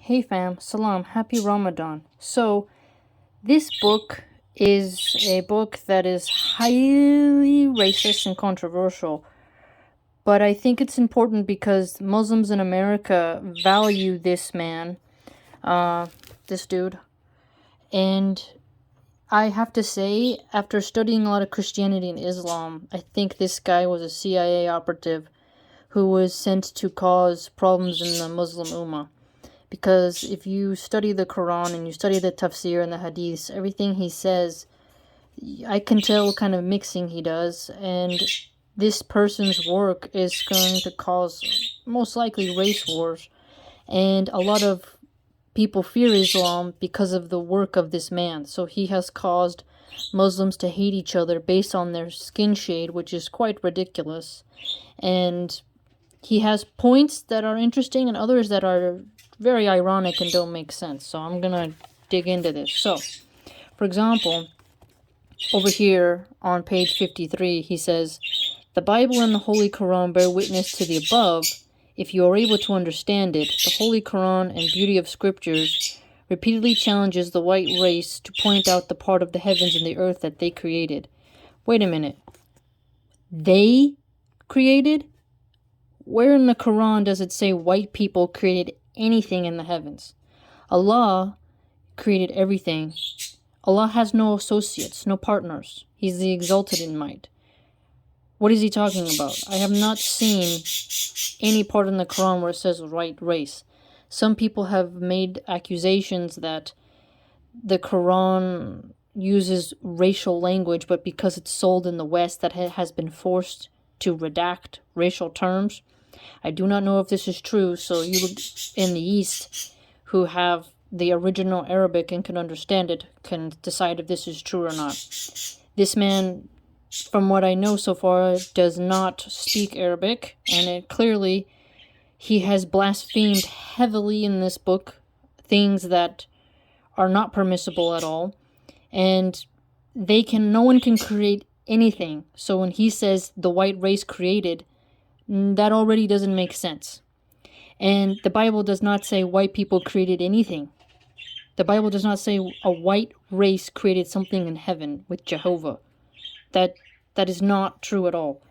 Hey fam, salam, happy Ramadan. So, this book is a book that is highly racist and controversial, but I think it's important because Muslims in America value this man, this dude, and I have to say, after studying a lot of Christianity and Islam, I think this guy was a CIA operative who was sent to cause problems in the Muslim Ummah. Because if you study the Quran and you study the tafsir and the hadiths, everything he says, I can tell what kind of mixing he does, and this person's work is going to cause most likely race wars, and a lot of people fear Islam because of the work of this man. So he has caused Muslims to hate each other based on their skin shade, which is quite ridiculous. And he has points that are interesting and others that are very ironic and don't make sense. So I'm gonna dig into this. So, for example, over here on page 53, he says, "The Bible and the Holy Quran bear witness to the above. If you are able to understand it, the Holy Quran and beauty of scriptures repeatedly challenges the white race to point out the part of the heavens and the earth that they created." Wait a minute. They created? Where in the Quran does it say white people created anything in the heavens? Allah created everything. Allah has no associates, no partners. He's the exalted in might. What is he talking about? I have not seen any part in the Quran where it says white race. Some people have made accusations that the Quran uses racial language, but because it's sold in the West, that has been forced to redact racial terms. I do not know if this is true, so you in the East who have the original Arabic and can understand it can decide if this is true or not. This man, from what I know so far, does not speak Arabic, and clearly he has blasphemed heavily in this book things that are not permissible at all, and no one can create anything. So when he says the white race created, that already doesn't make sense. And the Bible does not say white people created anything. The Bible does not say a white race created something in heaven with Jehovah. That is not true at all.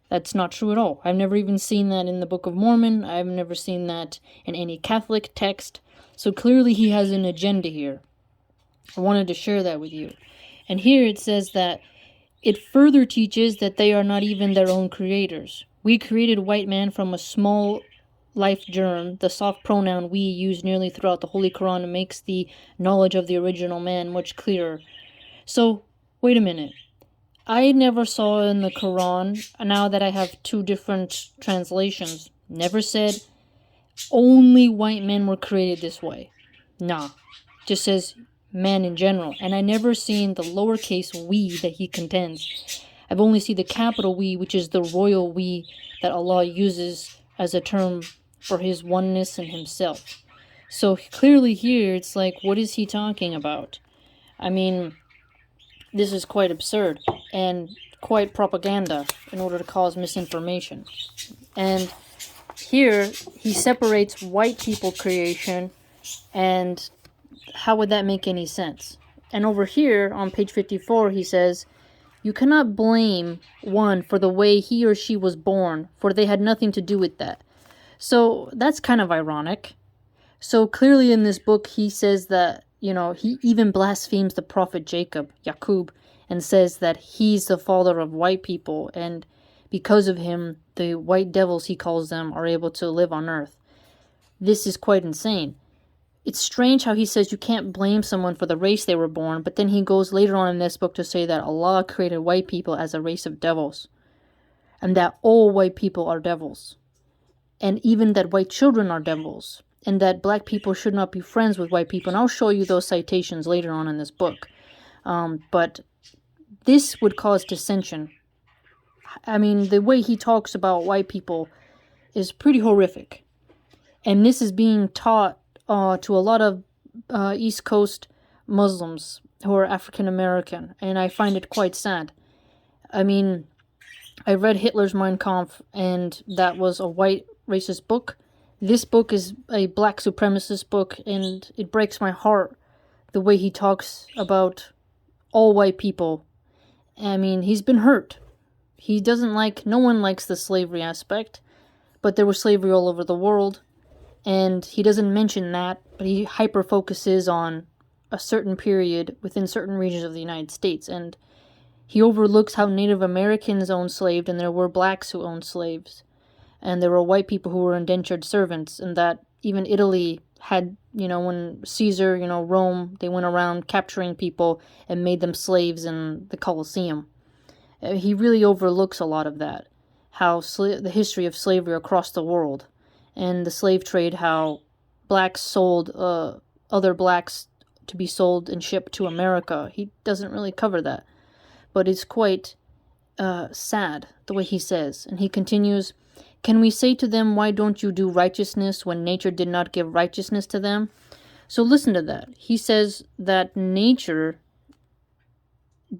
That's not true at all. I've never even seen that in the Book of Mormon. I've never seen that in any Catholic text. So clearly he has an agenda here. I wanted to share that with you. And here it says that it further teaches that they are not even their own creators. We created white man from a small life germ. The soft pronoun we use nearly throughout the Holy Quran makes the knowledge of the original man much clearer. So, wait a minute. I never saw in the Quran, now that I have two different translations, never said only white men were created this way. Nah. Just says man in general. And I never seen the lowercase we that he contends. I've only seen the capital we, which is the royal we that Allah uses as a term for his oneness and himself. So clearly here, it's like, what is he talking about? I mean, this is quite absurd and quite propaganda in order to cause misinformation. And here, he separates white people creation, and how would that make any sense? And over here, on page 54, he says, "You cannot blame one for the way he or she was born, for they had nothing to do with that." So that's kind of ironic. So clearly in this book, he says that, he even blasphemes the prophet Jacob, Yaqub, and says that he's the father of white people, and because of him, the white devils, he calls them, are able to live on earth. This is quite insane. It's strange how he says you can't blame someone for the race they were born, but then he goes later on in this book to say that Allah created white people as a race of devils, and that all white people are devils, and even that white children are devils, and that black people should not be friends with white people. And I'll show you those citations later on in this book. But this would cause dissension. I mean, the way he talks about white people is pretty horrific. And this is being taught to a lot of East Coast Muslims who are African American, and I find it quite sad. I mean, I read Hitler's Mein Kampf, and that was a white racist book. This book is a black supremacist book, and it breaks my heart the way he talks about all white people. I mean, he's been hurt. He doesn't like, no one likes the slavery aspect, but there was slavery all over the world, and he doesn't mention that, but he hyper-focuses on a certain period within certain regions of the United States, and he overlooks how Native Americans owned slaves, and there were blacks who owned slaves, and there were white people who were indentured servants, and that even Italy had, when Caesar, Rome, they went around capturing people and made them slaves in the Colosseum. He really overlooks a lot of that, how the history of slavery across the world, and the slave trade, how blacks sold other blacks to be sold and shipped to America. He doesn't really cover that, but it's quite sad the way he says. And he continues, "Can we say to them, why don't you do righteousness when nature did not give righteousness to them?" So listen to that. He says that nature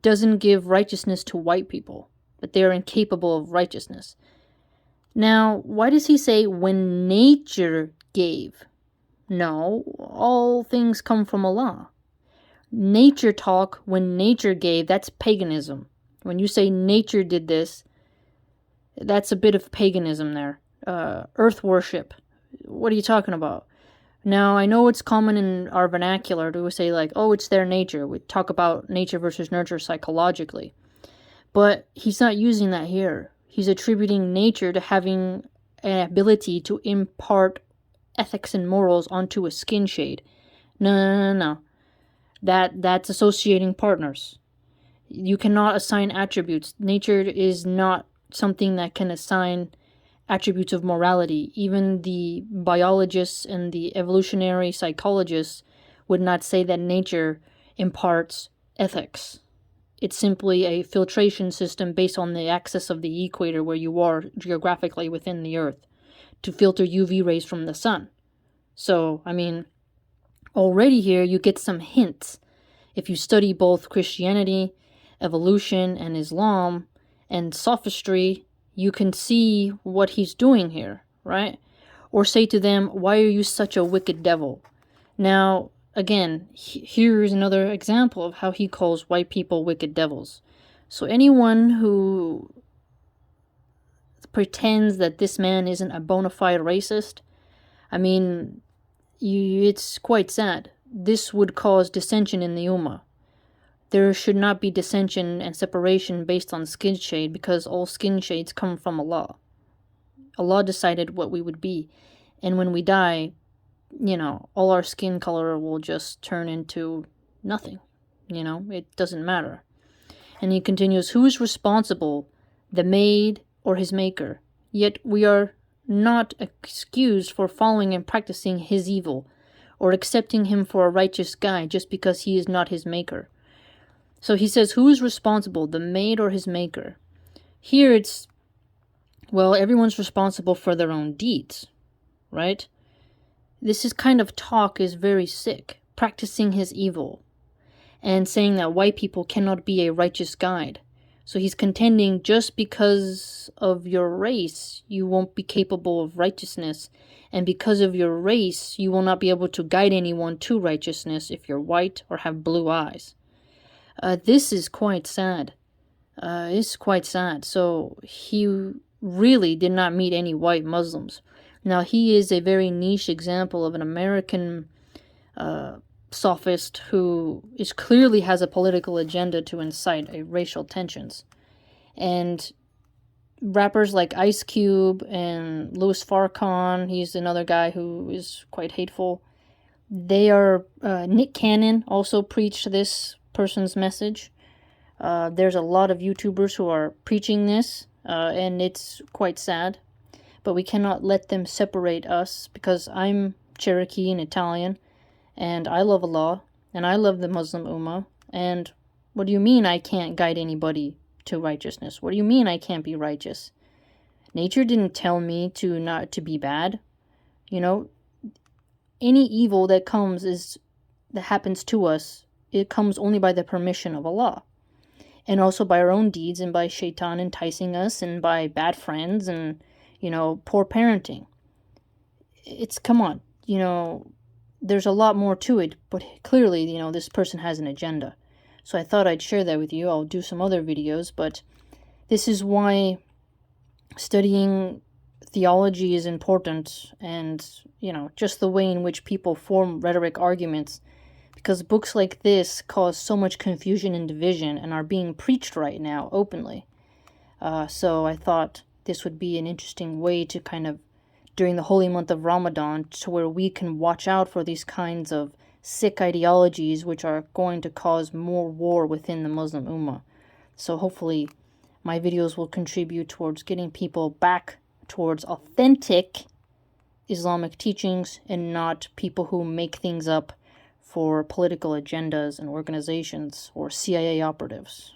doesn't give righteousness to white people, that they are incapable of righteousness. Now, why does he say when nature gave? No, all things come from Allah. Nature talk, when nature gave, that's paganism. When you say nature did this, that's a bit of paganism there. Earth worship. What are you talking about? Now, I know it's common in our vernacular to say like, oh, it's their nature. We talk about nature versus nurture psychologically. But he's not using that here. He's attributing nature to having an ability to impart ethics and morals onto a skin shade. No. That's associating partners. You cannot assign attributes. Nature is not something that can assign attributes of morality. Even the biologists and the evolutionary psychologists would not say that nature imparts ethics. It's simply a filtration system based on the axis of the equator where you are geographically within the Earth to filter UV rays from the sun. So, I mean, already here you get some hints. If you study both Christianity, evolution, and Islam, and sophistry, you can see what he's doing here, right? Or say to them, why are you such a wicked devil? Now, again, here's another example of how he calls white people wicked devils. So anyone who pretends that this man isn't a bona fide racist, I mean, it's quite sad. This would cause dissension in the Umma. There should not be dissension and separation based on skin shade, because all skin shades come from Allah. Allah decided what we would be. And when we die, all our skin color will just turn into nothing. It doesn't matter. And he continues, who is responsible, the maid or his maker? Yet we are not excused for following and practicing his evil, or accepting him for a righteous guide just because he is not his maker. So he says, who is responsible, the maid or his maker? Here it's, everyone's responsible for their own deeds, right? This is kind of talk is very sick, practicing his evil, and saying that white people cannot be a righteous guide. So he's contending just because of your race, you won't be capable of righteousness, and because of your race, you will not be able to guide anyone to righteousness if you're white or have blue eyes. This is quite sad. It's quite sad. So he really did not meet any white Muslims. Now, he is a very niche example of an American sophist who clearly has a political agenda to incite racial tensions. And rappers like Ice Cube and Louis Farrakhan, he's another guy who is quite hateful. They are, Nick Cannon also preached this person's message. There's a lot of YouTubers who are preaching this, and it's quite sad. But we cannot let them separate us, because I'm Cherokee and Italian, and I love Allah, and I love the Muslim Ummah. And what do you mean I can't guide anybody to righteousness? What do you mean I can't be righteous? Nature didn't tell me to not to be bad. Any evil that happens to us, it comes only by the permission of Allah. And also by our own deeds, and by shaitan enticing us, and by bad friends, and, poor parenting. it's, come on, there's a lot more to it, but clearly, this person has an agenda. So I thought I'd share that with you. I'll do some other videos, but this is why studying theology is important, and, just the way in which people form rhetoric arguments, because books like this cause so much confusion and division and are being preached right now openly. So I thought this would be an interesting way to kind of, during the holy month of Ramadan, to where we can watch out for these kinds of sick ideologies which are going to cause more war within the Muslim Ummah. So hopefully my videos will contribute towards getting people back towards authentic Islamic teachings and not people who make things up for political agendas and organizations or CIA operatives.